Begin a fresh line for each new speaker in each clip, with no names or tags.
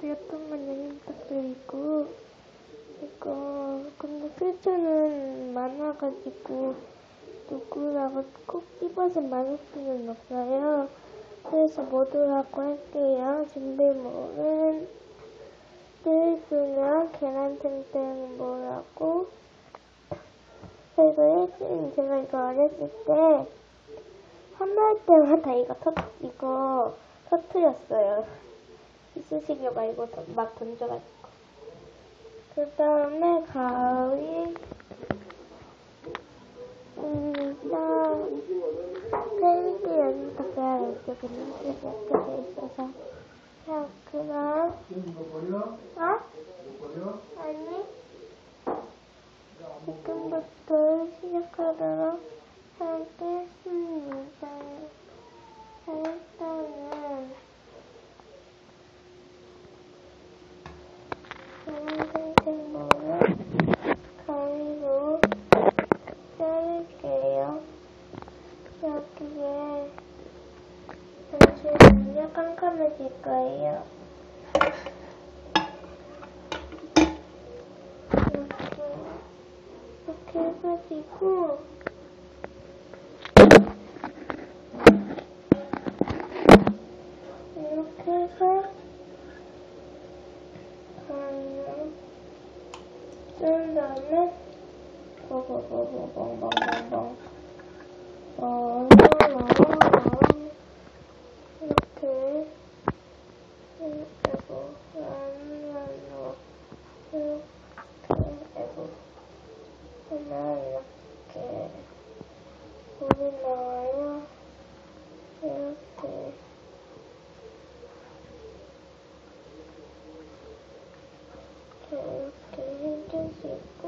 되었던 건 양해 부탁드리고, 이거 근데 필터는 많아가지고 누구라고 꼭 입어서 맞을 수는 없어요. 그래서 모두라고 할게요. 준비물은 뜰수면 계란찜닭 뭐라고. 그리고 일주일 제가 이거 어렸을 때 환호할 때마다 이거 터뜨렸어요. 이쑤시개 말고 막 던져가지고. 그 다음에 가위, 테이프 여기다가 이쪽에 이렇게 돼 있어서. 자, 그럼. 어? 아니. 지금부터 시작하도록 하겠습니다. 일단은 계란찜닭을 가위로 자를게요. 여기에 잠시만요. 깜깜해질 거예요. 이렇게 해가지고 이렇게 해서 뜬 다음에 뻥뻥뻥뻥뻥뻥뻥 이렇게 이렇게 물이 나와요. 이렇게 해줄 수 있고,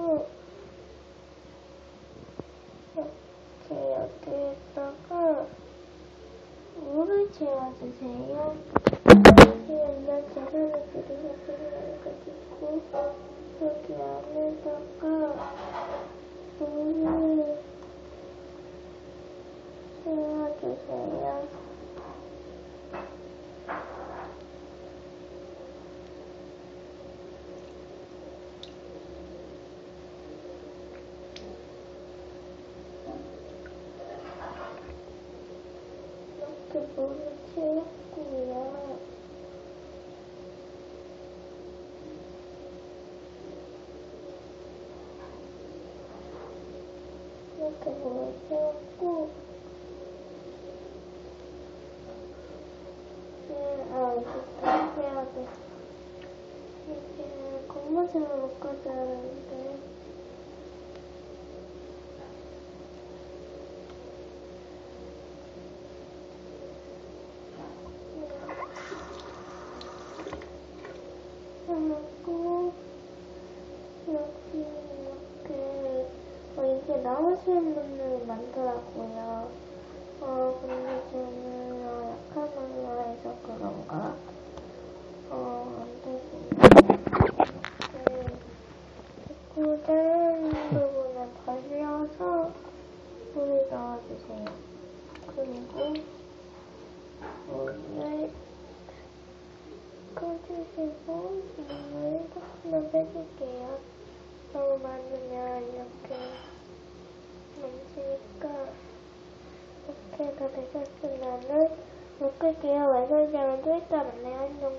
이렇게 여기에다가 물을 채워주세요. 옛날 계란을 그려가지고 여기 안에다가 물을 채워주세요. 이렇게 물을 채웠고요. 이렇게 물을 채웠고, 이제 다 해야 돼. 이제 고무줄을 묶어줘야 하는데, 하고, 여기 이렇게, 이게 나오시는 분들이 많더라고요. 근데 저는 약한 걸로해서 그런가? 안 되겠네. 자꾸 다른 부분에 발려서 물을 넣어주세요. 그리고 물을 꺼주시고 물을 조금만 빼줄게요. 너무 많으면 이렇게 넘치니까. 이렇게 다 되셨으면은 묶을게요. 완성되면 또 이따 만나요. 안녕.